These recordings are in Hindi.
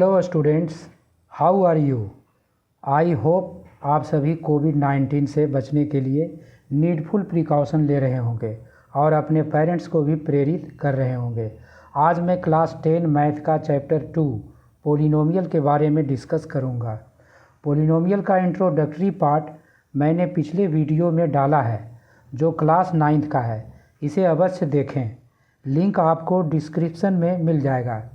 Hello students, how are you? I hope आप सभी कोविड-19 से बचने के लिए नीडफुल प्रिकॉशन ले रहे होंगे और अपने पेरेंट्स को भी प्रेरित कर रहे होंगे। आज मैं क्लास 10 मैथ का चैप्टर 2 पोलिनोमियल के बारे में डिस्कस करूंगा। पोलिनोमियल का इंट्रोडक्टरी पार्ट मैंने पिछले वीडियो में डाला है जो क्लास 9 का है। इसे अवश्य देखें, लिंक आपको डिस्क्रिप्शन में मिल जाएगा।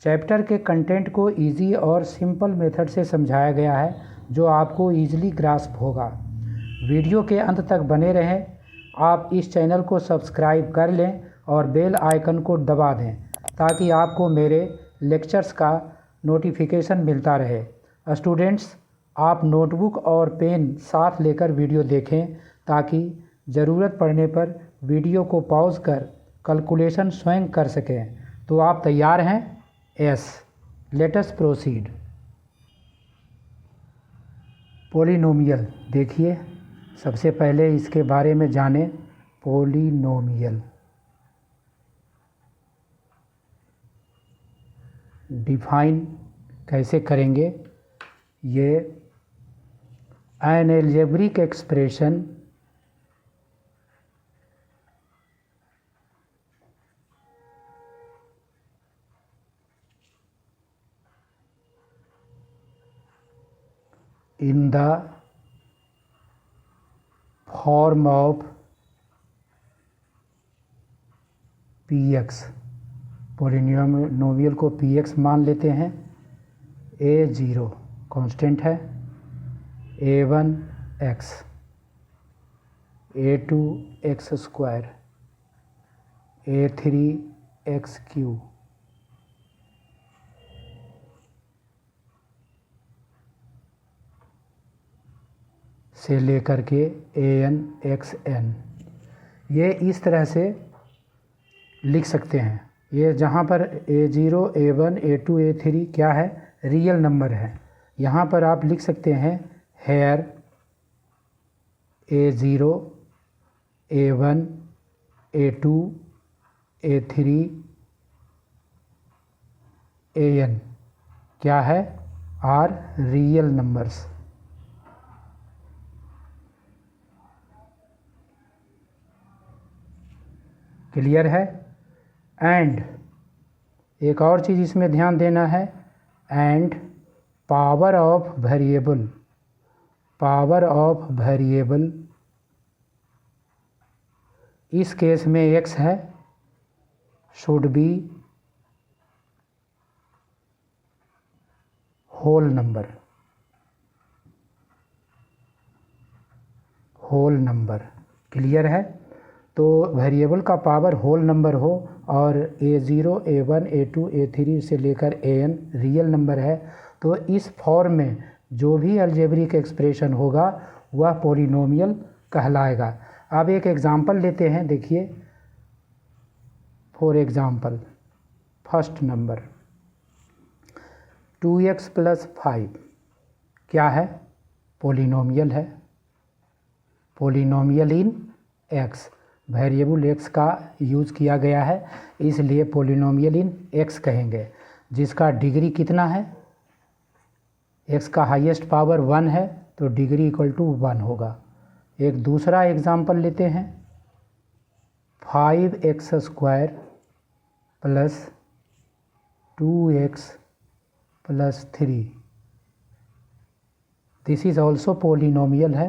चैप्टर के कंटेंट को इजी और सिंपल मेथड से समझाया गया है जो आपको इजीली ग्रास्प होगा। वीडियो के अंत तक बने रहें। आप इस चैनल को सब्सक्राइब कर लें और बेल आइकन को दबा दें ताकि आपको मेरे लेक्चर्स का नोटिफिकेशन मिलता रहे। स्टूडेंट्स, आप नोटबुक और पेन साथ लेकर वीडियो देखें ताकि ज़रूरत पड़ने पर वीडियो को पॉज कर कैलकुलेशन स्वयं कर सकें। तो आप तैयार हैं? Yes, let us proceed. Polynomial देखिए, सबसे पहले इसके बारे में जानें। पोलिनोमियल डिफाइन कैसे करेंगे? ये N algebraic expression in the form of px। Polynomial को px मान लेते हैं। a0 कांस्टेंट है, a1 x, a2 x square, a3 x cube, से लेकर के an xn। ये इस तरह से लिख सकते हैं। ये जहाँ पर a0, a1, a2, a3 क्या है? रियल नंबर है। यहाँ पर आप लिख सकते हैं hair a0, a1, a2, a3, an क्या है? Are real numbers. क्लियर है? एंड एक और चीज़ इसमें ध्यान देना है, and power of variable. Power of variable इस केस में x है, should be whole number. Whole number clear है? तो वेरिएबल का पावर होल नंबर हो और a0, a1, a2, a3 से लेकर an रियल नंबर है तो इस फॉर्म में जो भी अलजेब्रिक एक्सप्रेशन होगा वह पोलिनोमियल कहलाएगा। अब एक एग्जांपल लेते हैं, देखिए। For example, first number 2x + 5 क्या है? पोलिनोमियल है। पोलिनोमियल इन x, वेरिएबल x का यूज़ किया गया है इसलिए पोलिनोमियल इन x कहेंगे। जिसका डिग्री कितना है? x का हाईएस्ट पावर 1 है तो डिग्री = 1 होगा। एक दूसरा एग्जांपल लेते हैं, 5x² + 2x + 3। This is also polynomial है।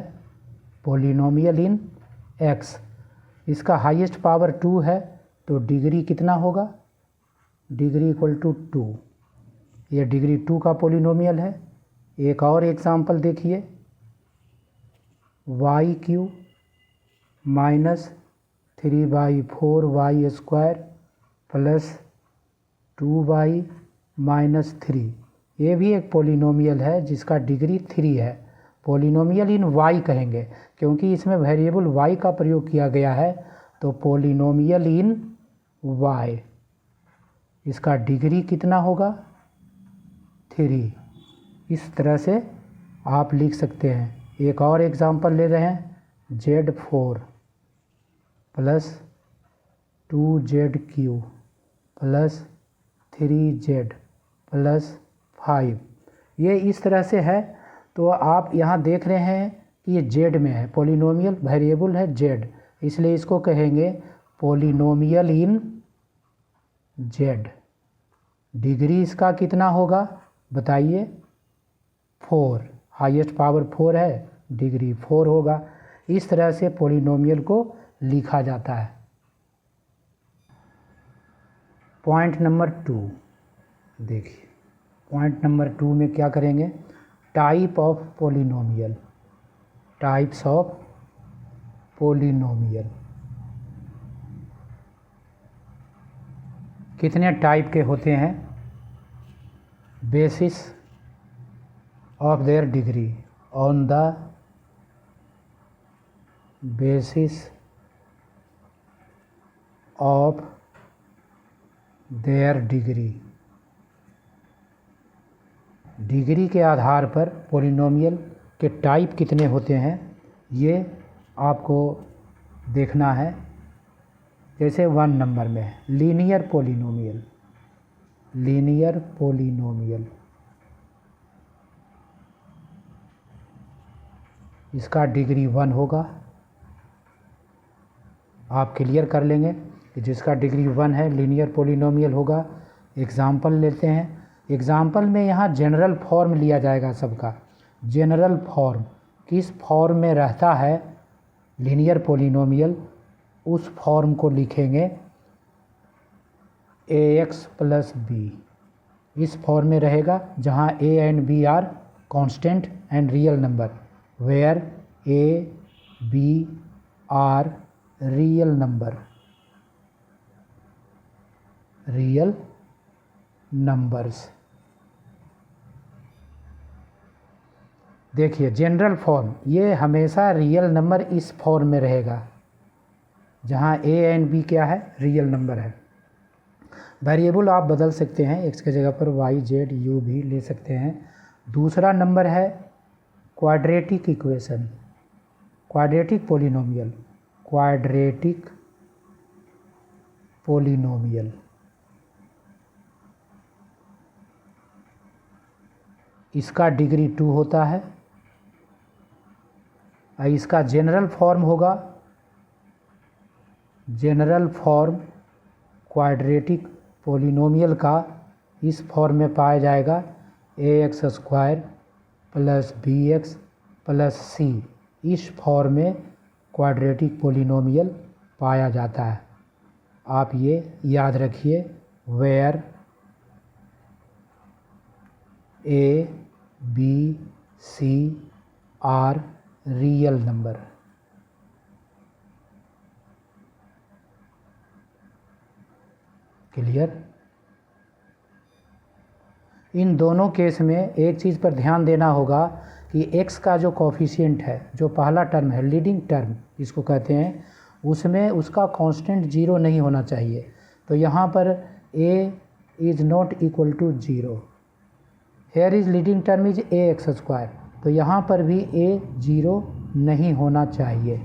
पोलिनोमियल इन x, इसका हाईएस्ट पावर 2 है तो डिग्री कितना होगा? डिग्री = 2। ये डिग्री 2 का पोलिनोमियल है। एक और एग्जांपल देखिए, y³ - 3/4y² + 2y - 3। ये भी एक पोलिनोमियल है जिसका डिग्री 3 है। पोलिनोमियल इन y कहेंगे क्योंकि इसमें वेरिएबल y का प्रयोग किया गया है तो पोलिनोमियल इन y, इसका डिग्री कितना होगा? 3। इस तरह से आप लिख सकते हैं। एक और एग्जांपल ले रहे हैं, z4 + 2z³ + 3z + 5। ये इस तरह से है। तो आप यहाँ देख रहे हैं कि ये जेड में है, पॉलिनोमियल वेरिएबल है जेड, इसलिए इसको कहेंगे पॉलिनोमियल इन जेड। डिग्री इसका कितना होगा बताइए? 4, हाईएस्ट पावर 4 है, डिग्री 4 होगा। इस तरह से पॉलिनोमियल को लिखा जाता है। पॉइंट नंबर 2 देखिए, पॉइंट नंबर 2 में क्या करेंगे? Type of polynomial, types of polynomial. कितने टाइप के होते हैं? Basis of their degree, on the basis of their degree. Degree के आधार पर पॉलिनोमियल के टाइप कितने होते हैं ये आपको देखना है। जैसे 1 नंबर में लीनियर पॉलिनोमियल, लीनियर पॉलिनोमियल, इसका डिग्री 1 होगा। आप क्लियर कर लेंगे कि जिसका डिग्री 1 है लीनियर पॉलिनोमियल होगा। एग्ज़ाम्पल लेते हैं। एग्ज़ाम्पल में यहाँ जनरल फॉर्म लिया जाएगा सबका। जनरल फॉर्म किस फॉर्म में रहता है लीनियर पॉलिनोमियल, उस फॉर्म को लिखेंगे ax प्लस बी। इस फॉर्म में रहेगा जहाँ a and b are constant and real number, where a b are real number, real numbers. देखिए जनरल फॉर्म ये हमेशा रियल नंबर इस फॉर्म में रहेगा जहाँ a एंड b क्या है? रियल नंबर है। वेरिएबल आप बदल सकते हैं, x के जगह पर y z u भी ले सकते हैं। दूसरा नंबर है quadratic equation, quadratic polynomial, quadratic polynomial. इसका डिग्री 2 होता है। इसका जनरल फॉर्म होगा, जनरल फॉर्म क्वाड्रेटिक पॉलिनोमियल का इस फॉर्म में पाया जाएगा ax² plus bx plus c। इस फॉर्म में क्वाड्रेटिक पॉलिनोमियल पाया जाता है। आप ये याद रखिए, where a b c are real number. Clear? इन दोनों केस में एक चीज़ पर ध्यान देना होगा कि x का जो कोफिशिएंट है, जो पहला टर्म है लीडिंग टर्म इसको कहते हैं, उसमें उसका कांस्टेंट 0 नहीं होना चाहिए। तो यहाँ पर a is not equal to 0। Here is leading term is ax², तो यहाँ पर भी a 0 नहीं होना चाहिए।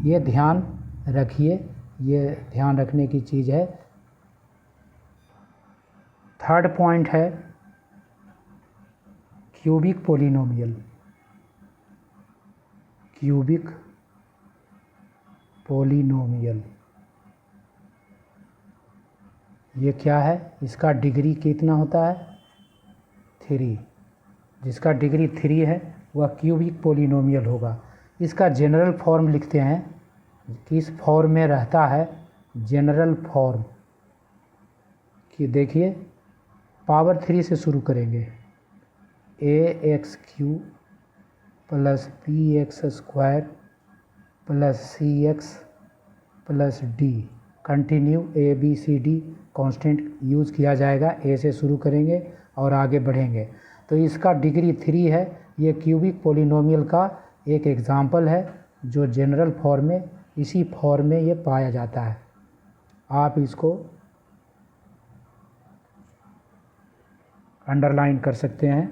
ये ध्यान रखिए, ये ध्यान रखने की चीज़ है। थर्ड पॉइंट है क्यूबिक पॉलिनोमियल, क्यूबिक पॉलिनोमियल। ये क्या है? इसका डिग्री कितना होता है? 3। जिसका डिग्री 3 है वह क्यूबिक पॉलिनोमियल होगा। इसका जनरल फॉर्म लिखते हैं, किस फॉर्म में रहता है? जनरल फॉर्म कि देखिए पावर 3 से शुरू करेंगे, ax³ plus bx² plus cx plus d। Continue a b c d constant use किया जाएगा। a से शुरू करेंगे और आगे बढ़ेंगे। तो इसका डिग्री 3 है। ये क्यूबिक पॉलिनोमियल का एक एग्जाम्पल है जो जनरल फॉर्म में, इसी फॉर्म में ये पाया जाता है। आप इसको अंडरलाइन कर सकते हैं।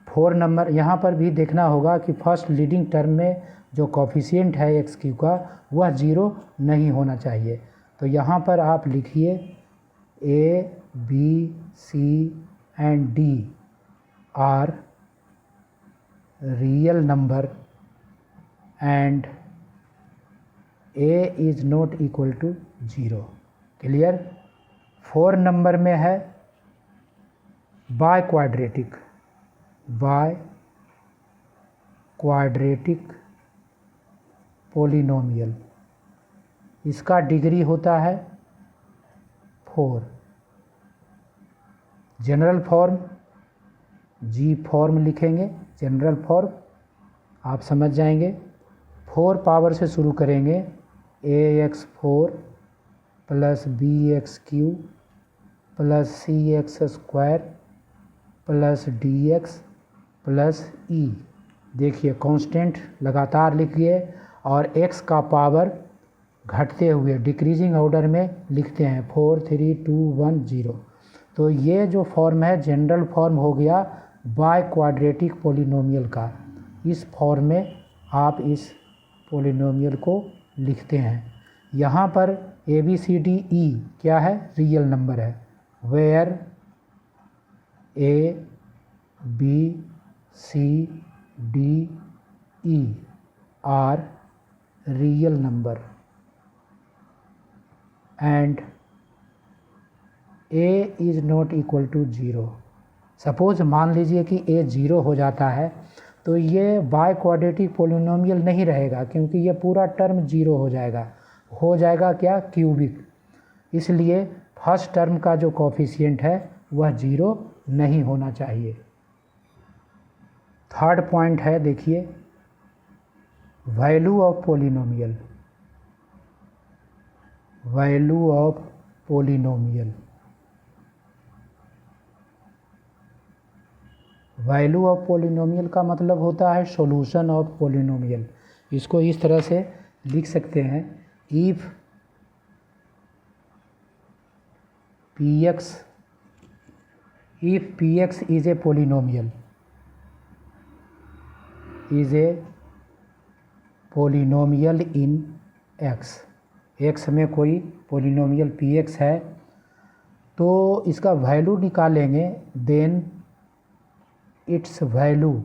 4 नंबर यहाँ पर भी देखना होगा कि फर्स्ट लीडिंग टर्म में जो कोफिशिएंट है x³ का वह 0 नहीं होना चाहिए। तो यहाँ पर आप लिखिए a b c and d are real number and a is not equal to 0। Clear. 4 number में है बाय क्वाड्रेटिक पोलिनोमियल। इसका डिग्री होता है 4। जनरल फॉर्म जी फॉर्म लिखेंगे, जनरल फॉर्म आप समझ जाएंगे। 4 पावर से शुरू करेंगे, ax4 plus bx3 plus cx² plus dx plus e। देखिए कांस्टेंट लगातार लिखिए और x का पावर घटते हुए डिक्रीजिंग ऑर्डर में लिखते हैं 4 3 2 1 0। तो ये जो फॉर्म है जनरल फॉर्म हो गया बाय क्वाड्रेटिक पोलिनोमियल का। इस फॉर्म में आप इस पोलिनोमियल को लिखते हैं। यहाँ पर ABCDE क्या है, रियल नंबर है। वेयर A B C D E are real number and a is not equal to 0। Suppose मान लीजिए कि a 0 हो जाता है तो ये बाय क्वाड्रेटिक पोलिनोमियल नहीं रहेगा, क्योंकि ये पूरा टर्म 0 हो जाएगा क्या, क्यूबिक। इसलिए फर्स्ट टर्म का जो कोफिशिएंट है वह 0 नहीं होना चाहिए। थर्ड पॉइंट है, देखिए value of polynomial. Value of polynomial, value of polynomial का मतलब होता है सॉल्यूशन ऑफ पोलिनोमियल। इसको इस तरह से लिख सकते हैं, if px is a polynomial in x में कोई पोलिनोमियल px है तो इसका वैल्यू निकालेंगे, then its value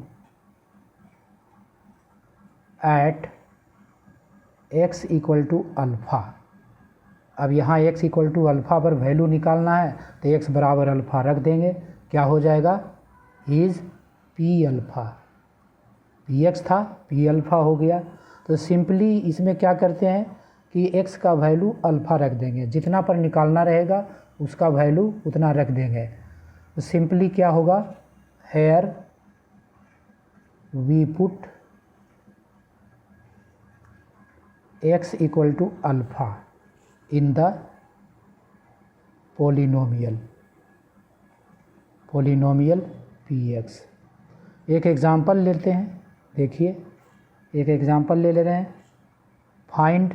at x equal to alpha. अब यहाँ x इक्वल टू अल्फ़ा पर वैल्यू निकालना है तो x बराबर अल्फ़ा रख देंगे। क्या हो जाएगा, इज़ p अल्फ़ा। px था, p अल्फ़ा हो गया। तो सिंपली इसमें क्या करते हैं कि x का वैल्यू अल्फ़ा रख देंगे, जितना पर निकालना रहेगा उसका वैल्यू उतना रख देंगे। तो सिंपली क्या होगा, here we put x equal to alpha in the polynomial px। एक एग्ज़ाम्पल लेते हैं, देखिए एक एग्ज़ाम्पल ले रहे हैं। Find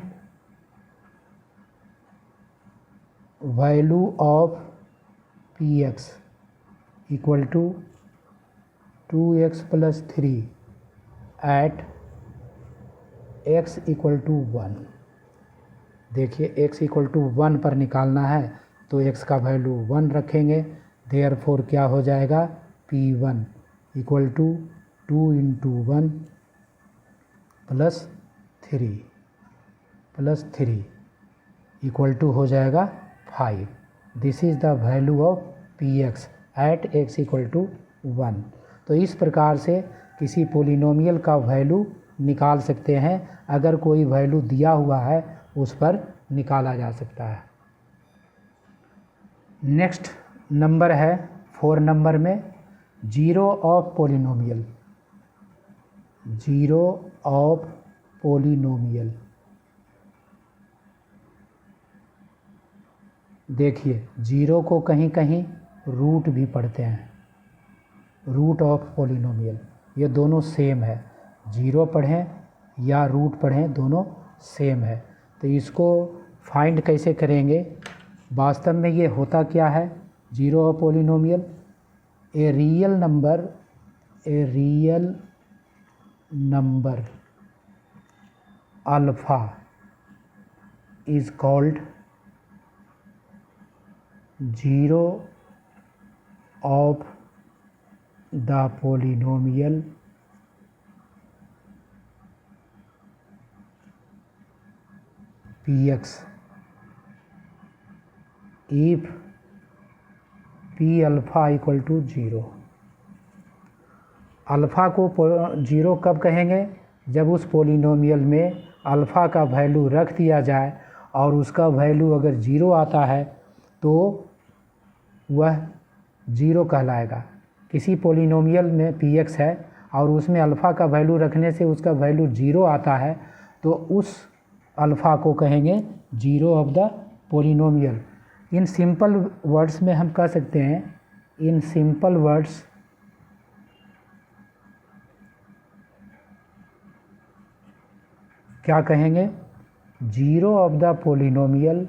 value of px equal to 2x plus 3 at x equal to 1। देखिए x इक्वल टू 1 पर निकालना है तो x का वैल्यू 1 रखेंगे। देयरफॉर क्या हो जाएगा, p1 equal to 2 into 1 plus 3 equal to हो जाएगा 5। This is the value of px at x equal to 1। तो इस प्रकार से किसी पोलिनोमियल का वैल्यू निकाल सकते हैं। अगर कोई वैल्यू दिया हुआ है उस पर निकाला जा सकता है। नेक्स्ट नंबर है 4 नंबर में zero of polynomial. Zero of polynomial, देखिए जीरो को कहीं कहीं रूट भी पढ़ते हैं, रूट ऑफ पोलिनोमियल। ये दोनों सेम है, जीरो पढ़ें या रूट पढ़ें दोनों सेम है। तो इसको फाइंड कैसे करेंगे, वास्तव में ये होता क्या है, zero of polynomial a real number alpha is called zero of the polynomial px if p alpha equal to 0। Alpha को 0 कब कहेंगे? जब उस पोलिनोमियल में अल्फ़ा का वैल्यू रख दिया जाए और उसका वैल्यू अगर 0 आता है तो वह 0 कहलाएगा। किसी पोलिनोमियल में px है और उसमें अल्फ़ा का वैल्यू रखने से उसका वैल्यू 0 आता है तो उस अल्फ़ा को कहेंगे 0 of the polynomial. In simple words में हम कह सकते हैं, इन सिंपल वर्ड्स क्या कहेंगे? 0 of the polynomial,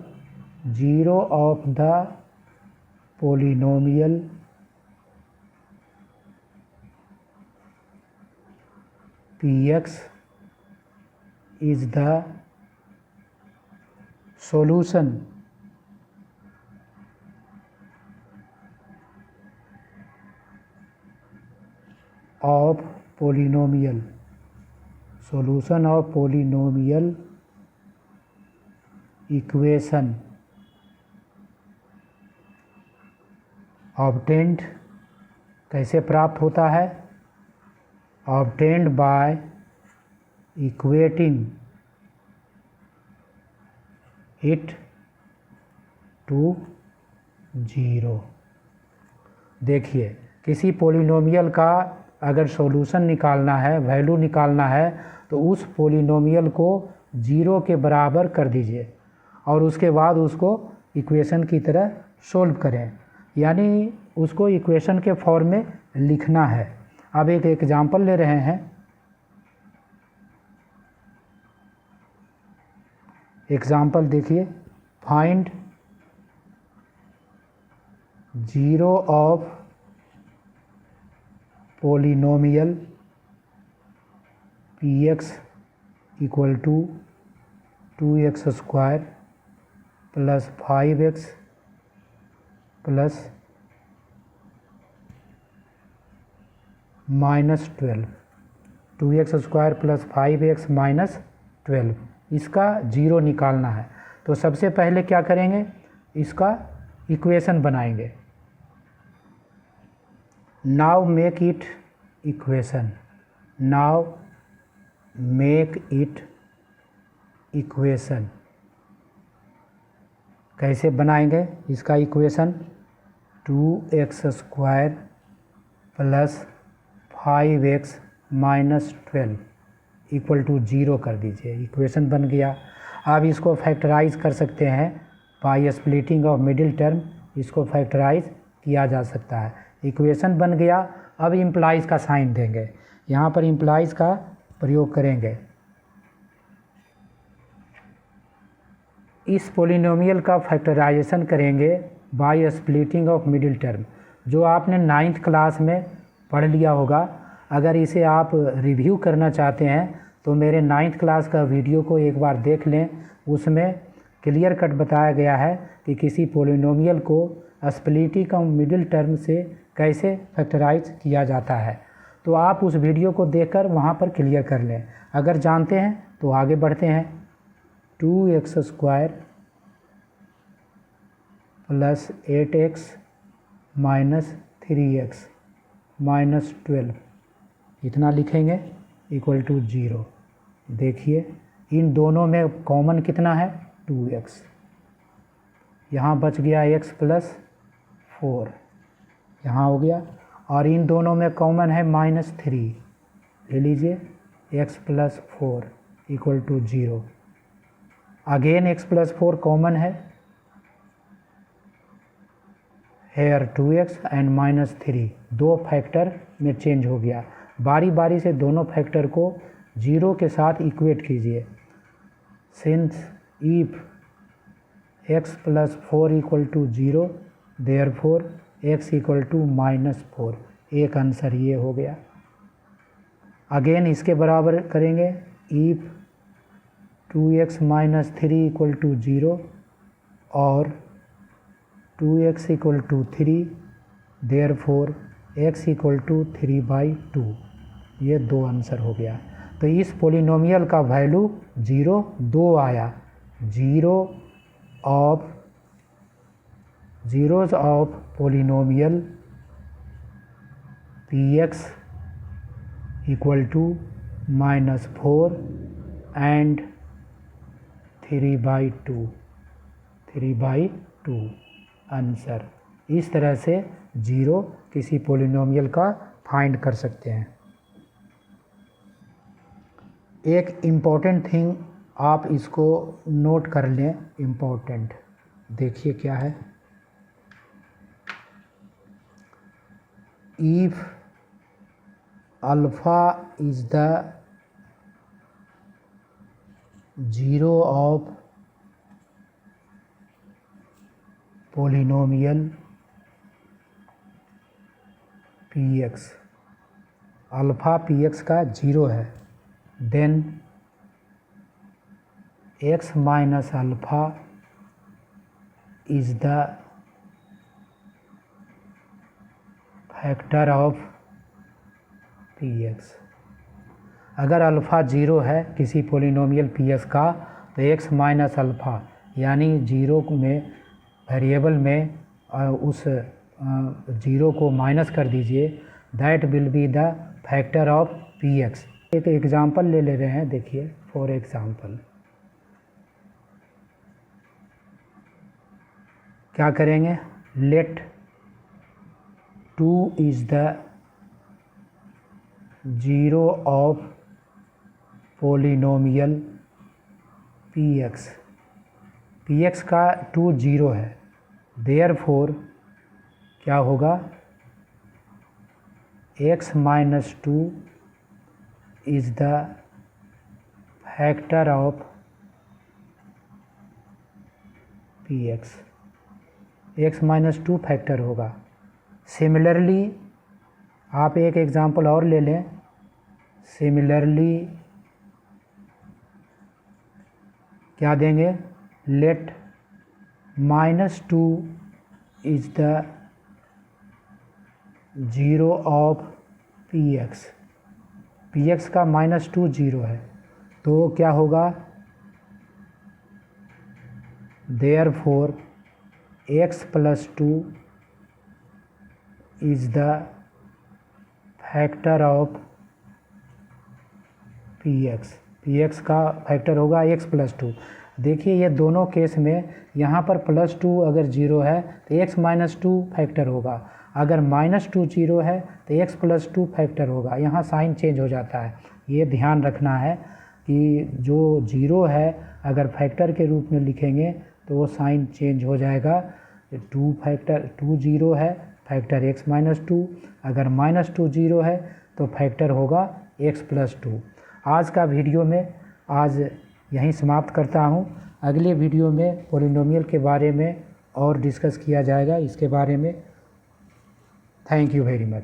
0 of the polynomial px is the solution of polynomial, solution of polynomial equation obtained, कैसे प्राप्त होता है? obtained by equating it to 0। देखिए, किसी पोलिनोमियल का अगर सॉल्यूशन निकालना है, वैल्यू निकालना है, तो उस पोलिनोमियल को 0 के बराबर कर दीजिए और उसके बाद उसको इक्वेशन की तरह सोल्व करें, यानी उसको इक्वेशन के फॉर्म में लिखना है। अब एक एग्जाम्पल ले रहे हैं। एग्जाम्पल देखिए, find 0 of polynomial px equal to 2x square plus 5x plus -12, 2x square plus 5x minus 12, इसका 0 निकालना है। तो सबसे पहले क्या करेंगे? इसका इक्वेशन बनाएंगे। Now make it equation, now make it equation. कैसे बनाएंगे इसका equation? 2x square plus 5x minus 12 equal to 0 कर दीजिए। इक्वेशन बन गया। अब इसको फैक्टराइज कर सकते हैं by splitting of middle term, इसको फैक्टराइज किया जा सकता है। इक्वेशन बन गया। अब इम्प्लाइज का साइन देंगे, यहाँ पर इम्प्लाइज का प्रयोग करेंगे। इस पोलिनोमियल का फैक्टराइजेशन करेंगे by splitting of middle term, जो आपने 9th क्लास में पढ़ लिया होगा। अगर इसे आप रिव्यू करना चाहते हैं तो मेरे 9th क्लास का वीडियो को एक बार देख लें, उसमें क्लियर कट बताया गया है कि किसी पोलिनोमियल को स्प्लिटिंग ऑफ मिडिल टर्म से कैसे फैक्टराइज किया जाता है। तो आप उस वीडियो को देखकर वहाँ पर क्लियर कर लें। अगर जानते हैं तो आगे बढ़ते हैं। 2x square plus 8x minus 3x minus 12, इतना लिखेंगे इक्वल टू 0। देखिए इन दोनों में कॉमन कितना है? 2x, यहाँ बच गया x प्लस 4, यहाँ हो गया। और इन दोनों में कॉमन है -3, ले लीजिए x plus 4 equal to 0। Again x plus 4 common है, हेयर 2x एंड -3, दो फैक्टर में चेंज हो गया। बारी बारी से दोनों फैक्टर को 0 के साथ इक्वेट कीजिए। Since if x plus 4 equal to 0 therefore x equal to -4, एक आंसर ये हो गया। अगेन इसके बराबर करेंगे, if 2x minus 3 equal to 0 और 2x equal to 3 therefore x equal to 3/2। ये 2 आंसर हो गया। तो इस पोलिनोमियल का वैल्यू 0 2 आया। zeros of polynomial px equal to -4 and 3/2 answer. इस तरह से जीरो किसी पोलिनोमियल का फाइंड कर सकते हैं। एक इम्पॉर्टेंट थिंग आप इसको नोट कर लें, इम्पॉर्टेंट देखिए क्या है। If alpha is the zero of polynomial px, alpha px का जीरो है, then x minus alpha is the factor of px। अगर अल्फ़ा जीरो है किसी पोलिनोमियल px का तो x माइनस अल्फ़ा यानी जीरो में वेरिएबल में उस जीरो को माइनस कर दीजिए, that will be the factor of px। एक एग्जांपल ले रहे हैं, देखिए फॉर एग्जांपल क्या करेंगे। Let 2 is the zero of polynomial px। px का 2 जीरो है, देयरफॉर क्या होगा, x minus 2 is the factor of px। x minus 2 factor होगा। सिमिलरली आप एक एग्जांपल और ले लें। सिमिलरली क्या देंगे, let -2 is the zero of px। px का -2 जीरो है, तो क्या होगा, therefore x plus 2 is the factor of px। px का फैक्टर होगा x प्लस 2। देखिए ये दोनों केस में यहाँ पर +2 अगर जीरो है तो x माइनस 2 फैक्टर होगा, अगर -2 जीरो है तो x प्लस 2 फैक्टर होगा। यहाँ साइन चेंज हो जाता है, ये ध्यान रखना है कि जो जीरो है अगर फैक्टर के रूप में लिखेंगे तो वो साइन चेंज हो जाएगा। 2 जीरो है, फैक्टर x माइनस 2, अगर -2 जीरो है तो फैक्टर होगा x प्लस 2। आज का वीडियो में आज यहीं समाप्त करता हूँ। अगले वीडियो में पोलिनोमियल के बारे में और डिस्कस किया जाएगा इसके बारे में। Thank you very much.